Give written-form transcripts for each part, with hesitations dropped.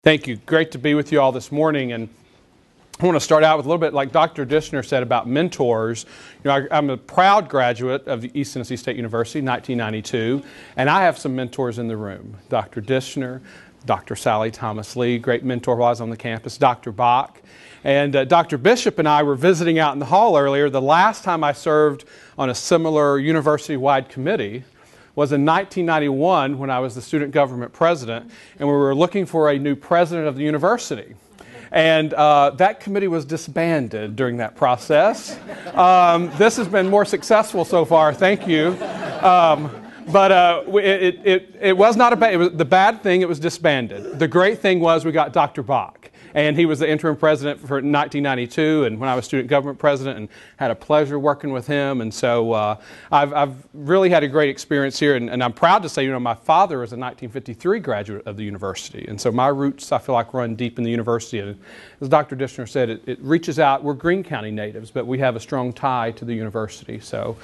Thank you. Great to be with you all this morning. And I want to start out with a little bit like Dr. Dishner said about mentors. You know, I'm a proud graduate of the East Tennessee State University, 1992, and I have some mentors in the room. Dr. Dishner, Dr. Sally Thomas Lee, great mentor while I was on the campus, Dr. Bach. And Dr. Bishop and I were visiting out in the hall earlier. The last time I served on a similar university-wide committee was in 1991 when I was the student government president, and we were looking for a new president of the university. And that committee was disbanded during that process. This has been more successful so far, thank you. But it was not the bad thing, it was disbanded. The great thing was we got Dr. Bach. And he was the interim president for 1992, and when I was student government president, and had a pleasure working with him. And so I've really had a great experience here, and I'm proud to say, you know, my father was a 1953 graduate of the university, and so my roots, I feel like, run deep in the university. And as Dr. Dishner said, it reaches out. We're Greene County natives, but we have a strong tie to the university. So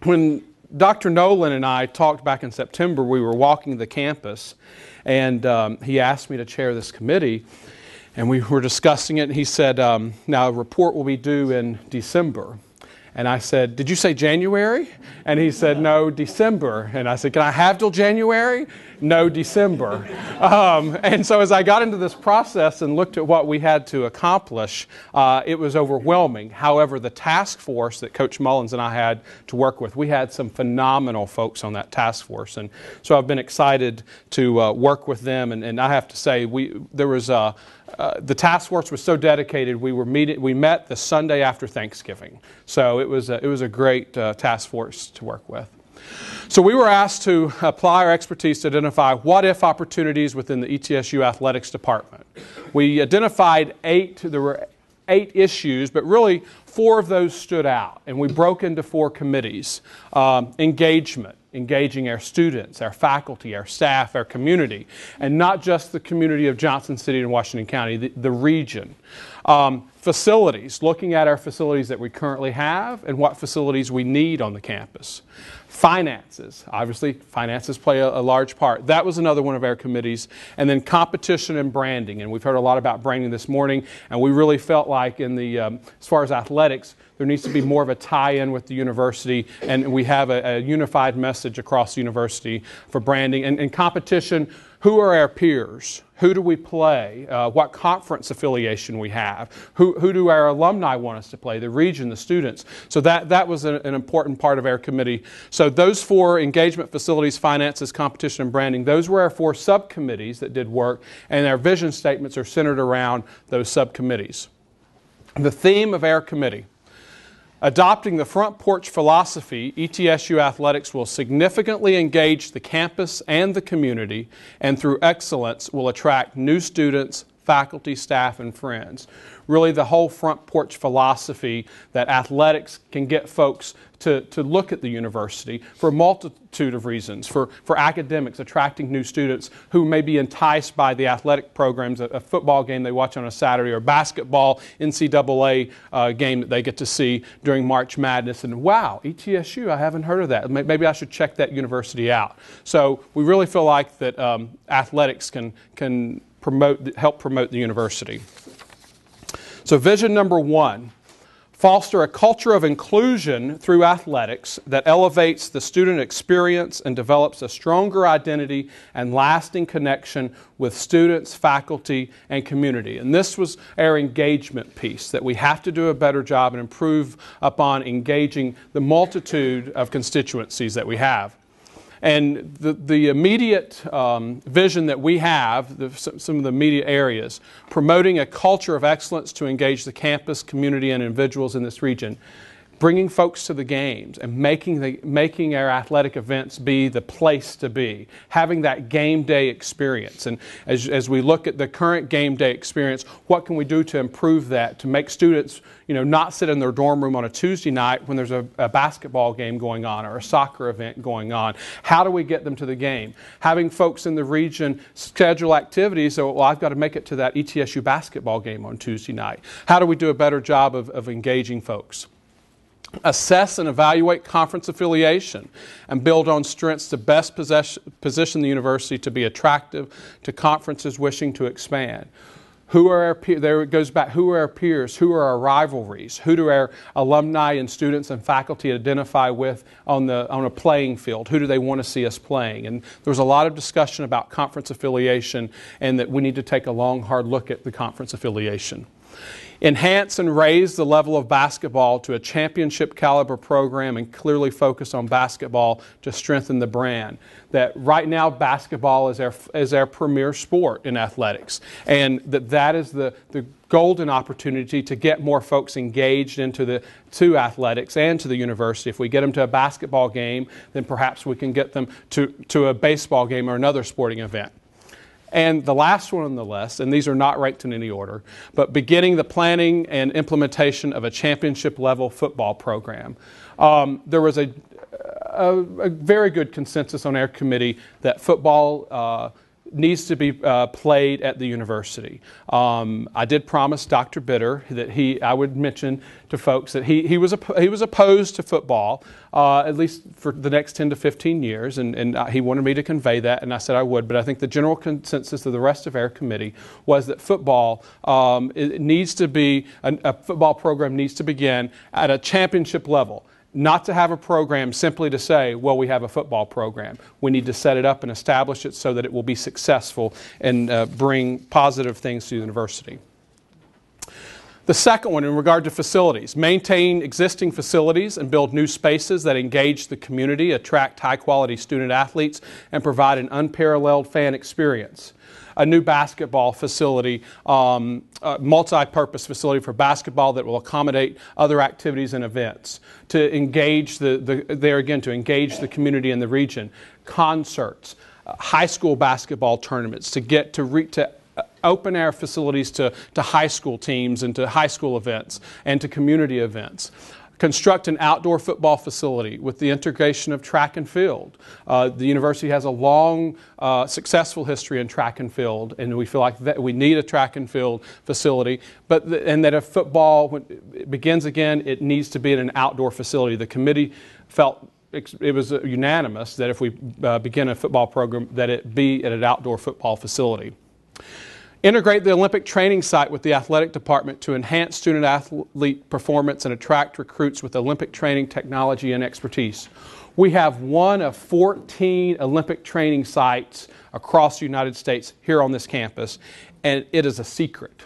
when Dr. Nolan and I talked back in September, we were walking the campus, and he asked me to chair this committee, and we were discussing it, and he said, now a report will be due in December. And I said, did you say January? And he said, no, December. And I said, can I have till January? No, December. And so as I got into this process and looked at what we had to accomplish, it was overwhelming. However, the task force that Coach Mullins and I had to work with, we had some phenomenal folks on that task force. And so I've been excited to work with them. And I have to say, the task force was so dedicated. We met the Sunday after Thanksgiving, so it was a great task force to work with. So we were asked to apply our expertise to identify what-if opportunities within the ETSU athletics department. We identified there were 8 issues, but really 4 of those stood out, and we broke into 4 committees. Engaging our students, our faculty, our staff, our community, and not just the community of Johnson City and Washington County, the region. Facilities, looking at our facilities that we currently have and what facilities we need on the campus. Finances, obviously finances play a large part. That was another one of our committees. And then competition and branding, and we've heard a lot about branding this morning, and we really felt like as far as athletics, there needs to be more of a tie-in with the university, and we have a unified message across the university for branding. And competition, who are our peers? Who do we play? What conference affiliation we have? Who do our alumni want us to play? The region, the students. So that was an important part of our committee. So those 4, engagement, facilities, finances, competition, and branding, those were our 4 subcommittees that did work, and our vision statements are centered around those subcommittees. The theme of our committee: adopting the front porch philosophy, ETSU athletics will significantly engage the campus and the community, and through excellence will attract new students, faculty, staff, and friends. Really the whole front porch philosophy that athletics can get folks to look at the university for a multitude of reasons. For academics, attracting new students who may be enticed by the athletic programs, a football game they watch on a Saturday, or basketball NCAA game that they get to see during March Madness. And wow, ETSU, I haven't heard of that. Maybe I should check that university out. So we really feel like that athletics can help promote the university. So vision number 1, foster a culture of inclusion through athletics that elevates the student experience and develops a stronger identity and lasting connection with students, faculty, and community. And this was our engagement piece, that we have to do a better job and improve upon engaging the multitude of constituencies that we have. And the immediate vision that we have, some of the immediate areas, promoting a culture of excellence to engage the campus, community, and individuals in this region. Bringing folks to the games and making our athletic events be the place to be. Having that game day experience. And as we look at the current game day experience, what can we do to improve that, to make students, you know, not sit in their dorm room on a Tuesday night when there's a basketball game going on or a soccer event going on? How do we get them to the game? Having folks in the region schedule activities, so, well, I've got to make it to that ETSU basketball game on Tuesday night. How do we do a better job of engaging folks? Assess and evaluate conference affiliation and build on strengths to best position the university to be attractive to conferences wishing to expand. Who are our peers? There it goes back. Who are our peers? Who are our rivalries? Who do our alumni and students and faculty identify with on a playing field? Who do they want to see us playing? And there was a lot of discussion about conference affiliation and that we need to take a long, hard look at the conference affiliation. Enhance and raise the level of basketball to a championship caliber program and clearly focus on basketball to strengthen the brand. That right now basketball is our premier sport in athletics, and that is the golden opportunity to get more folks engaged to athletics and to the university. If we get them to a basketball game, then perhaps we can get them to a baseball game or another sporting event. And the last one on the list, and these are not ranked in any order, but beginning the planning and implementation of a championship level football program. There was a very good consensus on our committee that football needs to be played at the university. I did promise Dr. Bitter that I would mention to folks that he was opposed to football, at least for the next 10 to 15 years, and he wanted me to convey that, and I said I would. But I think the general consensus of the rest of our committee was that football it needs to be a football program needs to begin at a championship level. Not to have a program simply to say, well, we have a football program. We need to set it up and establish it so that it will be successful and bring positive things to the university. The second one, in regard to facilities, maintain existing facilities and build new spaces that engage the community, attract high-quality student athletes, and provide an unparalleled fan experience. A new basketball facility, multi-purpose facility for basketball that will accommodate other activities and events. To engage to engage the community in the region. Concerts, high school basketball tournaments, to open our facilities to high school teams and to high school events and to community events. Construct an outdoor football facility with the integration of track and field. The university has a long, successful history in track and field, and we feel like that we need a track and field facility. And that if football begins again, it needs to be in an outdoor facility. The committee felt it was unanimous that if we begin a football program, that it be at an outdoor football facility. Integrate the Olympic training site with the athletic department to enhance student-athlete performance and attract recruits with Olympic training technology and expertise. We have one of 14 Olympic training sites across the United States here on this campus, and it is a secret.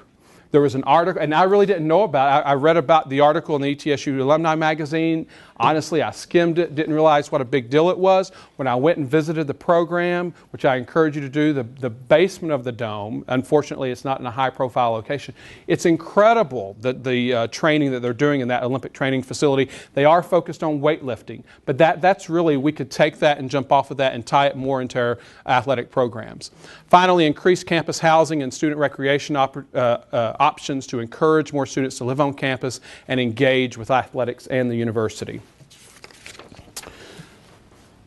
There was an article, and I really didn't know about it. I read about the article in the ETSU Alumni Magazine. Honestly, I skimmed it, didn't realize what a big deal it was. When I went and visited the program, which I encourage you to do, the basement of the dome, unfortunately it's not in a high-profile location. It's incredible the training that they're doing in that Olympic training facility. They are focused on weightlifting, but that's really, we could take that and jump off of that and tie it more into our athletic programs. Finally, increase campus housing and student recreation options to encourage more students to live on campus and engage with athletics and the university.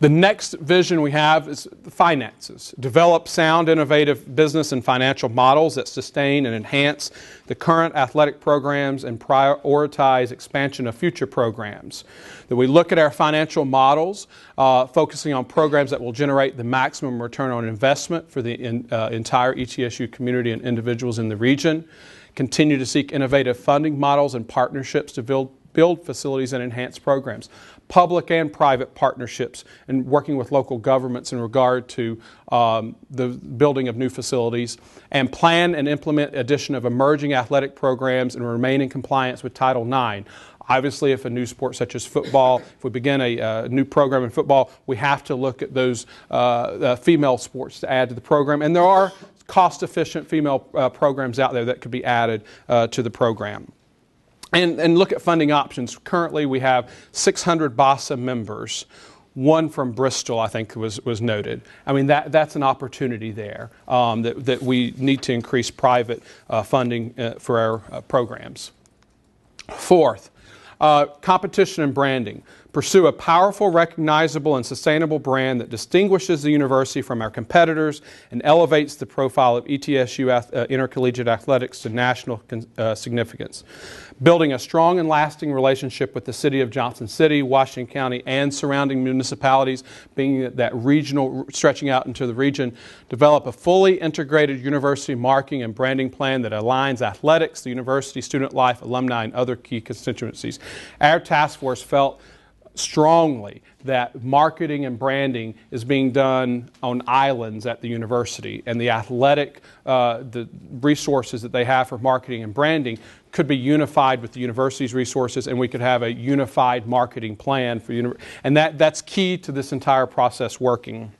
The next vision we have is finances. Develop sound, innovative business and financial models that sustain and enhance the current athletic programs and prioritize expansion of future programs. That we look at our financial models, focusing on programs that will generate the maximum return on investment for the entire ETSU community and individuals in the region. Continue to seek innovative funding models and partnerships to build facilities and enhance programs. Public and private partnerships and working with local governments in regard to the building of new facilities, and plan and implement addition of emerging athletic programs and remain in compliance with Title IX. Obviously, if a new sport such as football, if we begin a new program in football, we have to look at those female sports to add to the program. And there are cost-efficient female programs out there that could be added to the program. And look at funding options. Currently, we have 600 BASA members. One from Bristol, I think, was noted. I mean, that's an opportunity there that we need to increase private funding for our programs. Fourth, competition and branding. pursue a powerful, recognizable, and sustainable brand that distinguishes the university from our competitors and elevates the profile of ETSU intercollegiate athletics to national significance. Building a strong and lasting relationship with the City of Johnson City, Washington County, and surrounding municipalities, being that regional, stretching out into the region. Develop a fully integrated university marketing and branding plan that aligns athletics, the university, student life, alumni, and other key constituencies. Our task force felt strongly that marketing and branding is being done on islands at the university, and the athletic the resources that they have for marketing and branding could be unified with the university's resources, and we could have a unified marketing plan for and that's key to this entire process working.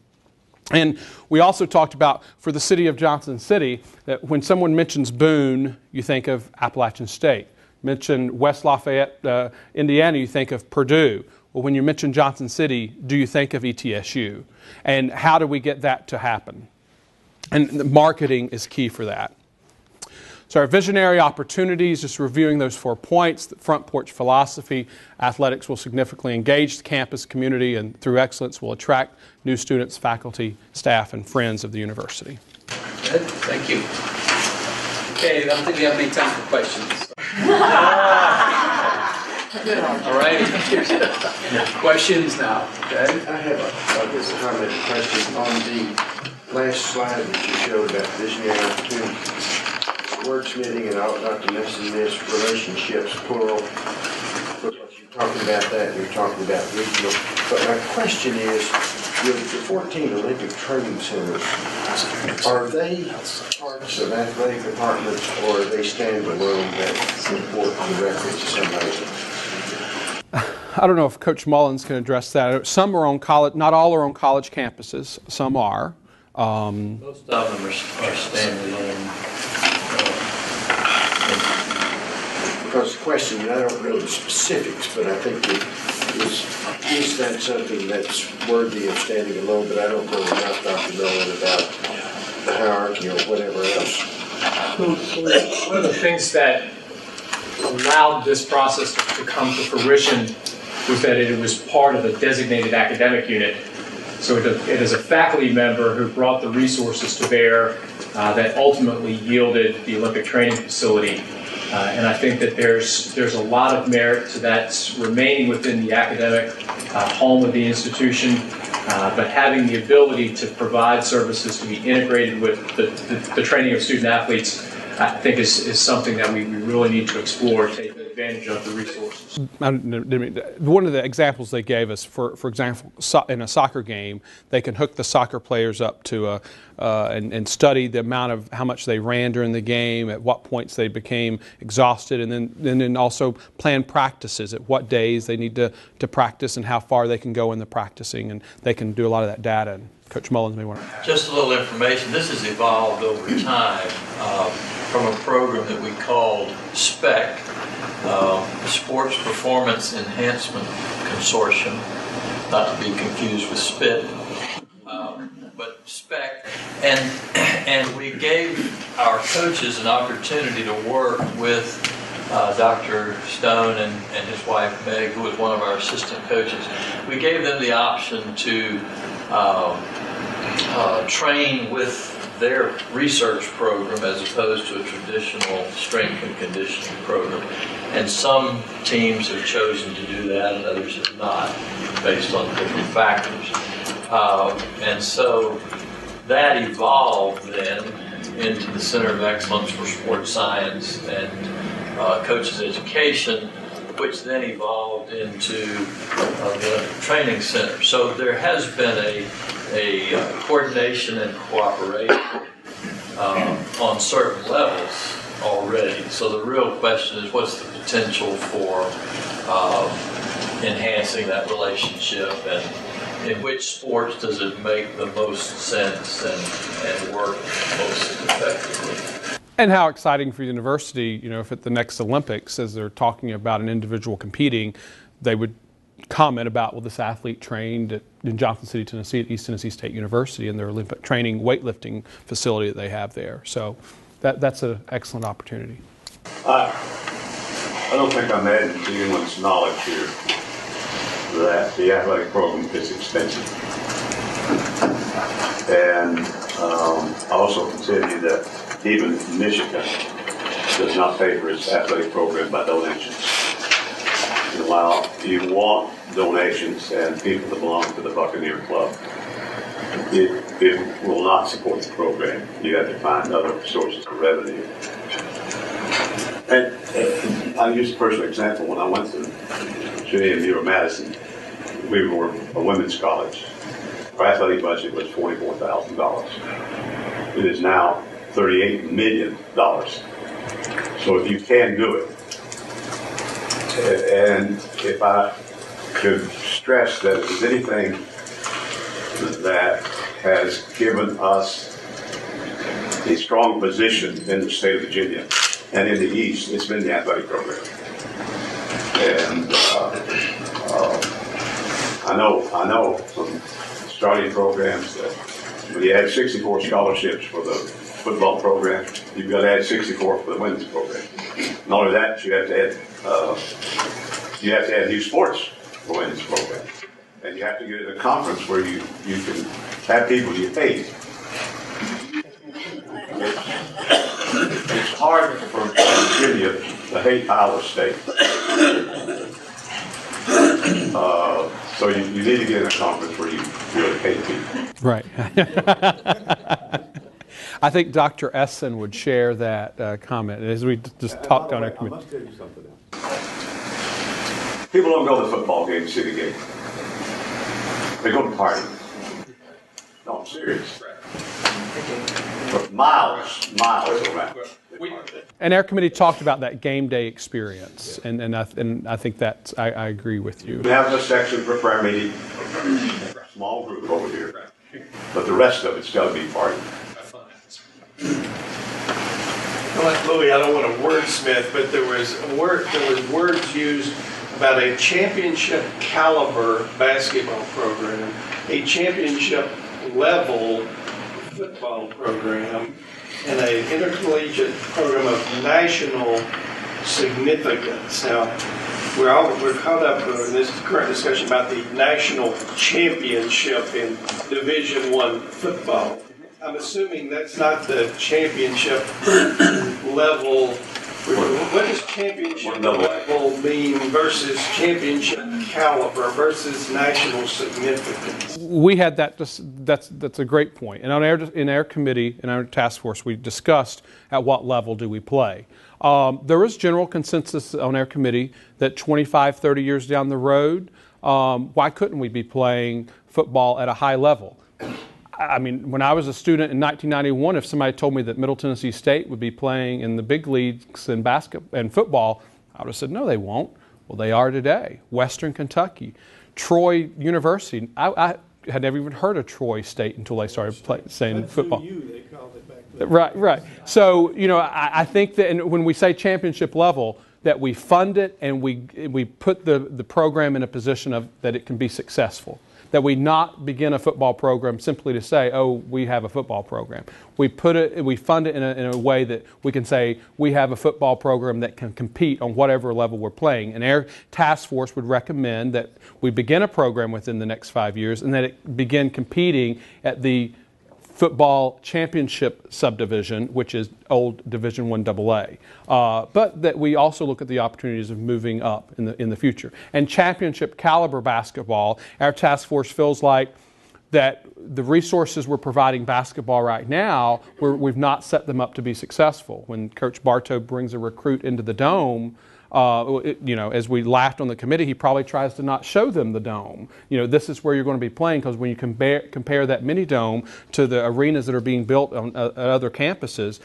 And we also talked about, for the city of Johnson City, that when someone mentions Boone, you think of Appalachian State. Mention West Lafayette, Indiana, you think of Purdue. Well, when you mention Johnson City, do you think of ETSU? And how do we get that to happen? And the marketing is key for that. So our visionary opportunities, just reviewing those 4 points: the front porch philosophy, athletics will significantly engage the campus community, and through excellence will attract new students, faculty, staff, and friends of the university. Good, thank you. Okay, I don't think we have any time for questions. All right. Questions now. Okay. I have a comment question on the last slide that you showed about visionary opportunities. Wordsmithing, and I ought not to mention this, relationships, plural, because you're talking about that, and you're talking about regional. But my question is, with the 14 Olympic training centers, are they parts of athletic departments, or are they standalone that report the records to somebody? I don't know if Coach Mullins can address that. Some are on college, not all are on college campuses. Some are. Most of them are standalone. Because the question, and I don't know the specifics, but I think is that something that's worthy of standing alone? But I don't know enough, Dr. Nolan, about the hierarchy or whatever else. One of the things that allowed this process to come to fruition was that it was part of a designated academic unit. So it is a faculty member who brought the resources to bear that ultimately yielded the Olympic training facility. And I think that there's a lot of merit to that remaining within the academic home of the institution, but having the ability to provide services to be integrated with the training of student athletes, I think is something that we really need to explore, taking advantage of the resources. One of the examples they gave us, for example, in a soccer game, they can hook the soccer players up to and study the amount of how much they ran during the game, at what points they became exhausted, and then also plan practices, at what days they need to practice and how far they can go in the practicing, and they can do a lot of that data. And Coach Mullins may want to. Just a little information. This has evolved over time from a program that we called SPEC, Sports Performance Enhancement Consortium, not to be confused with SPIT, but SPEC, and we gave our coaches an opportunity to work with Dr. Stone and his wife Meg, who was one of our assistant coaches. We gave them the option to train with their research program as opposed to a traditional strength and conditioning program. And some teams have chosen to do that and others have not, based on different factors. And so that evolved then into the Center of Excellence for Sports Science and Coaches Education, which then evolved into the training center. So there has been a coordination and cooperation on certain levels already. So the real question is, what's the potential for enhancing that relationship, and in which sports does it make the most sense and work most effectively? And how exciting for the university, if at the next Olympics, as they're talking about an individual competing, they would comment about, well, this athlete trained in Johnson City, Tennessee, at East Tennessee State University, in their Olympic training weightlifting facility that they have there. So that's an excellent opportunity. I don't think I'm adding to anyone's knowledge here. that the athletic program is expensive. And I also consider that even Michigan does not pay for its athletic program by donations. And while you want donations and people to belong to the Buccaneer Club, it will not support the program. You have to find other sources of revenue. And I'll use a personal example. When I went to JMU or Madison, we were a women's college. Our athletic budget was $44,000. It is now $38 million. So if you can do it, and if I could stress that if there's anything that has given us a strong position in the state of Virginia and in the East, it's been the athletic program. And I know from starting programs that when you add 64 scholarships for the football program, you've got to add 64 for the women's program. Not only that, you have to add new sports for women's program. And you have to get in a conference where you can have people you hate. It's hard for Virginia to hate Iowa State. So you need to get in a conference where you really hate people. Right. I think Dr. Essen would share that comment as we just talked on our committee. I must tell you something else. People don't go to football games, see the game. They go to parties. No, I'm serious. For miles around. And our committee talked about that game day experience, and I think that I agree with you. We have a section for prayer meeting, small group over here, but the rest of it's got to be party. Like Louis, I don't want to wordsmith, but there was words used about a championship caliber basketball program, a championship level football program, and an intercollegiate program of national significance. Now, we're caught up in this current discussion about the national championship in Division I football. I'm assuming that's not the championship level. What does championship level mean versus championship caliber versus national significance? We had that. That's a great point. And in our committee, in our task force, we discussed at what level do we play. There is general consensus on our committee that 25, 30 years down the road, why couldn't we be playing football at a high level? I mean, when I was a student in 1991, if somebody told me that Middle Tennessee State would be playing in the big leagues in basketball and football, I would have said, no, they won't. Well, they are today. Western Kentucky, Troy University. I had never even heard of Troy State until they started saying football. They called it back then. Right. So, I think that when we say championship level, that we fund it and we put the program in a position of that it can be successful. That we not begin a football program simply to say, oh, we have a football program. We fund it in a way that we can say we have a football program that can compete on whatever level we're playing. And our task force would recommend that we begin a program within the next 5 years and that it begin competing at the football championship subdivision, which is old Division I AA. But that we also look at the opportunities of moving up in the future. And championship caliber basketball, our task force feels like that the resources we're providing basketball right now, we've not set them up to be successful. When Coach Bartow brings a recruit into the Dome, as we laughed on the committee, he probably tries to not show them the Dome. This is where you're going to be playing, because when you compare that mini Dome to the arenas that are being built on other campuses,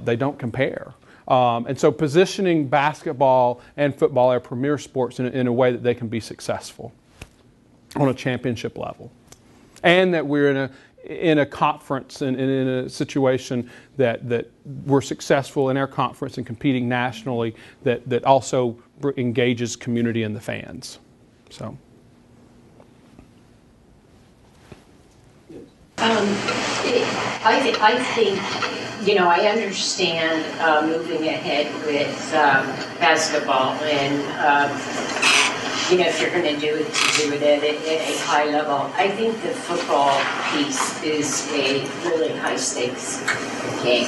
they don't compare. And so positioning basketball and football, our premier sports, in a way that they can be successful on a championship level. And that we're in a conference and in a situation that we're successful in our conference and competing nationally, that also engages community and the fans. So. I think, I understand moving ahead with basketball and if you're going to do it at a high level. I think the football piece is a really high stakes game.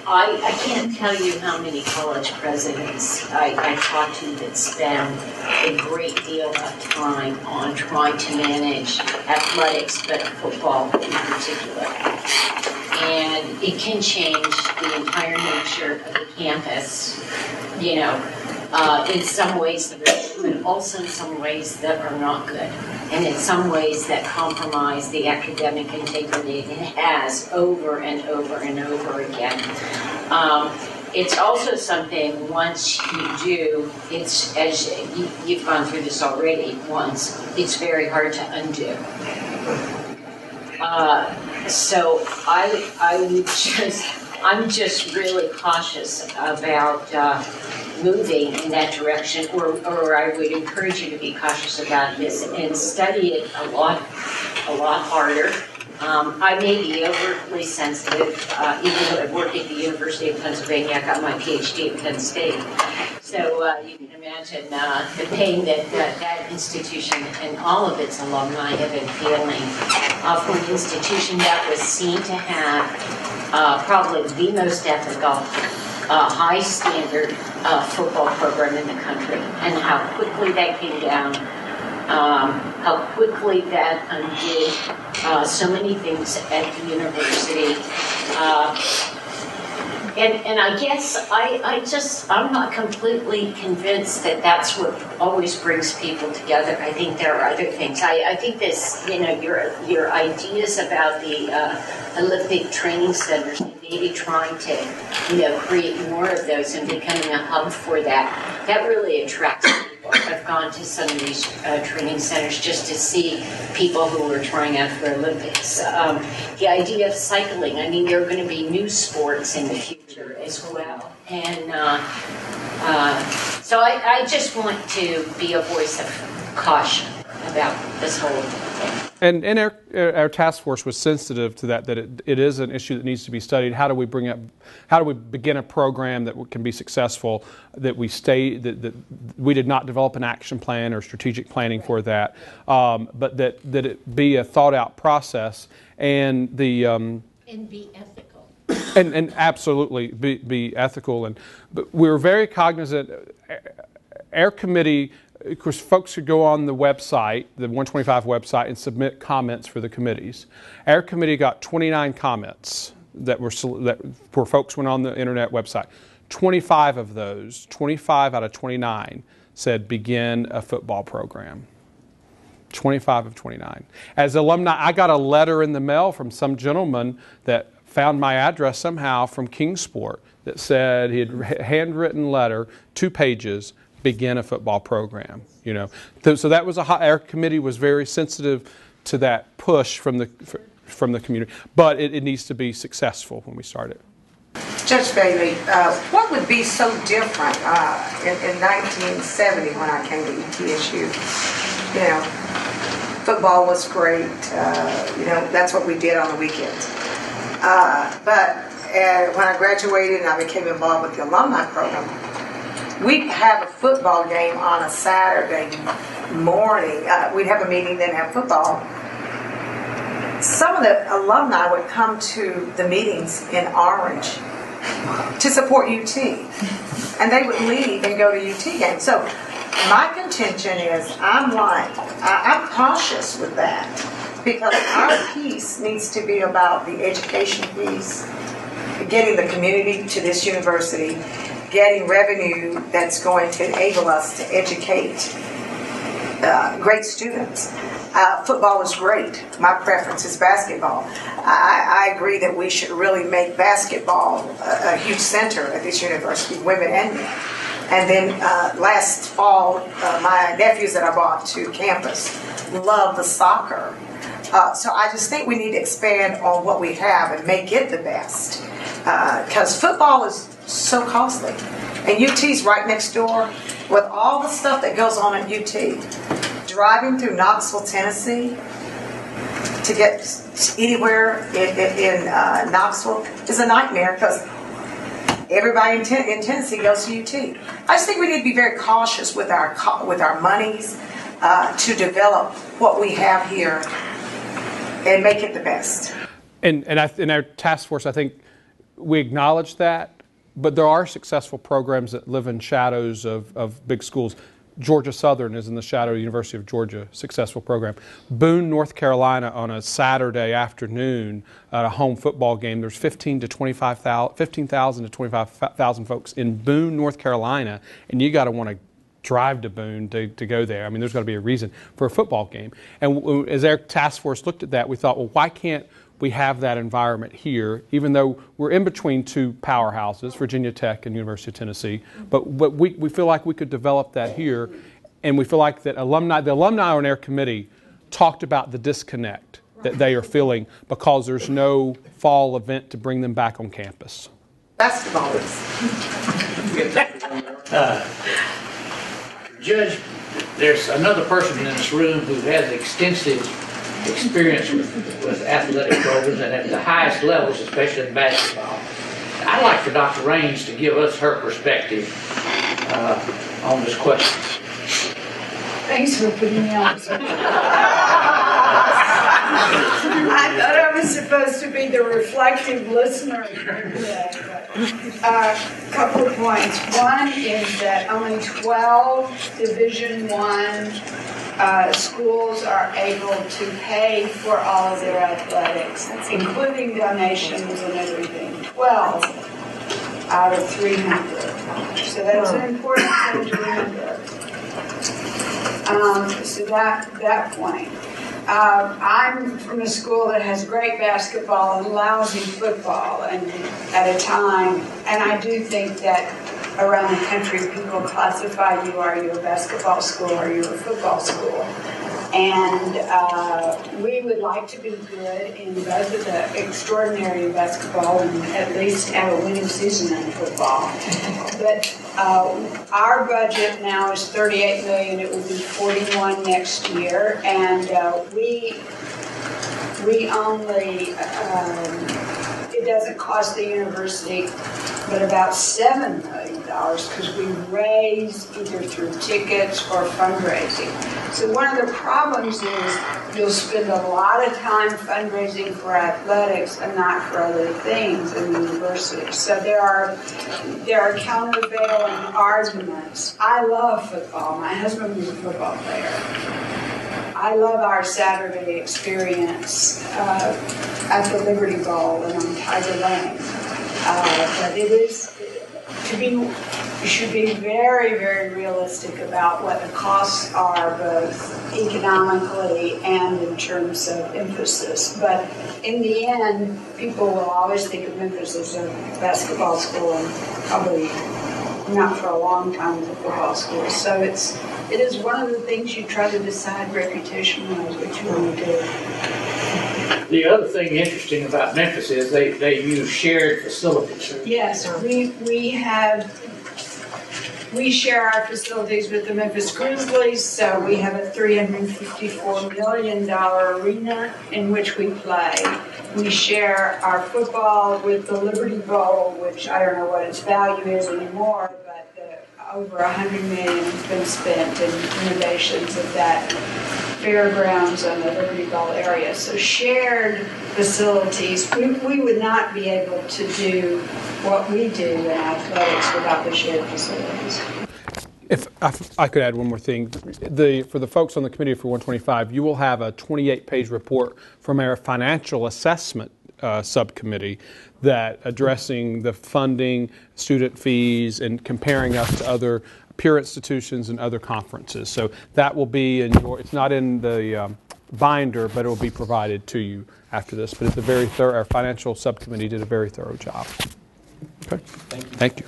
I can't tell you how many college presidents I talk to that spend a great deal of time on trying to manage athletics, but football in particular. And it can change the entire nature of the campus, in some ways that are good, but also in some ways that are not good. And in some ways that compromise the academic integrity it has over and over and over again. It's also something, once you do, it's, as you've gone through this already once, it's very hard to undo. So I'm just really cautious about moving in that direction, or I would encourage you to be cautious about this and study it a lot harder. I may be overly sensitive, even though I work at the University of Pennsylvania. I got my PhD at Penn State. So you can imagine the pain that that institution and all of its alumni have been feeling from an institution that was seen to have probably the most ethical, high standard football program in the country, and how quickly that came down, how quickly that undid so many things at the university. And I guess I'm not completely convinced that that's what always brings people together. I think there are other things. I think this, your ideas about the Olympic training centers, and maybe trying to, create more of those and becoming a hub for that, that really attracts people. I've gone to some of these training centers just to see people who are trying out for Olympics. The idea of cycling, there are going to be new sports in the future as well. And so I just want to be a voice of caution about this whole thing. And our task force was sensitive to that it is an issue that needs to be studied. How do we begin a program that can be successful, that we did not develop an action plan or strategic planning for that, but that it be a thought out process, and and be ethical. And absolutely be ethical. But we were very cognizant. Our committee, of course, folks could go on the website, the 125 website, and submit comments for the committees. Our committee got 29 comments that where folks went on the internet website. 25 of those, 25 out of 29, said begin a football program. 25 of 29. As alumni, I got a letter in the mail from some gentleman that found my address somehow from Kingsport that said he had a handwritten letter, 2 pages, begin a football program. So that was our committee was very sensitive to that push from the community, but it needs to be successful when we start it. Judge Bailey, what would be so different in 1970 when I came to ETSU? Football was great. That's what we did on the weekends. But when I graduated and I became involved with the alumni program, we'd have a football game on a Saturday morning. We'd have a meeting, then have football. Some of the alumni would come to the meetings in Orange to support UT. And they would leave and go to UT games. So my contention is I'm cautious with that, because our piece needs to be about the education piece, getting the community to this university, getting revenue that's going to enable us to educate great students. Football is great. My preference is basketball. I agree that we should really make basketball a huge center at this university, women and men. And then last fall, my nephews that I brought to campus love the soccer. So I just think we need to expand on what we have and make it the best. Because football is so costly. And UT's right next door. With all the stuff that goes on at UT, driving through Knoxville, Tennessee, to get anywhere in Knoxville is a nightmare, because everybody in Tennessee goes to UT. I just think we need to be very cautious with our monies to develop what we have here and make it the best. And in our task force, I think we acknowledge that, but there are successful programs that live in shadows of big schools. Georgia Southern is in the shadow of the University of Georgia, successful program. Boone, North Carolina, on a Saturday afternoon at a home football game, there's 15,000 to 25,000 folks in Boone, North Carolina, and you got to want to drive to Boone to go there. I mean, there's got to be a reason for a football game. And as our task force looked at that, we thought, well, why can't we have that environment here, even though we're in between two powerhouses, Virginia Tech and University of Tennessee, but we feel like we could develop that here, and we feel like that the alumni on our committee talked about the disconnect that they are feeling because there's no fall event to bring them back on campus. Basketball is. Judge, there's another person in this room who has extensive experience with athletic programs and at the highest levels, especially in basketball. I'd like for Dr. Raines to give us her perspective on this question. Thanks for putting me on. I thought I was supposed to be the reflective listener today. A couple of points. One is that only 12 Division I schools are able to pay for all of their athletics, including donations and everything. 12 out of 300. So that's an important thing to remember. So that point. I'm from a school that has great basketball and lousy football, and at a time, and I do think that around the country people classify you, are you a basketball school or are you a football school? And we would like to be good in both of the extraordinary basketball and at least have a winning season in football. But our budget now is $38 million. It will be $41 next year, and we only it doesn't cost the university but about $7 million because we raise either through tickets or fundraising. So one of the problems is you'll spend a lot of time fundraising for athletics and not for other things in the university. So there are countervailing arguments. I love football. My husband was a football player. I love our Saturday experience at the Liberty Bowl and on Tiger Lane. But you should be very, very realistic about what the costs are, both economically and in terms of emphasis. But in the end, people will always think of Memphis as a basketball school and probably not for a long time as a football school. So it is one of the things you try to decide reputation-wise what you want to do. The other thing interesting about Memphis is they use shared facilities. Yes, we share our facilities with the Memphis Grizzlies, so we have a $354 million arena in which we play. We share our football with the Liberty Bowl, which I don't know what its value is anymore, but over $100 million has been spent in renovations of that fairgrounds on the Liberty Bowl area. So shared facilities, we would not be able to do what we do in athletics without the shared facilities. If I could add one more thing, for the folks on the committee for 125, you will have a 28-page report from our financial assessment subcommittee that addressing the funding, student fees, and comparing us to other peer institutions and other conferences. So that will be it's not in the binder, but it will be provided to you after this. But it's our financial subcommittee did a very thorough job. Okay. Thank you.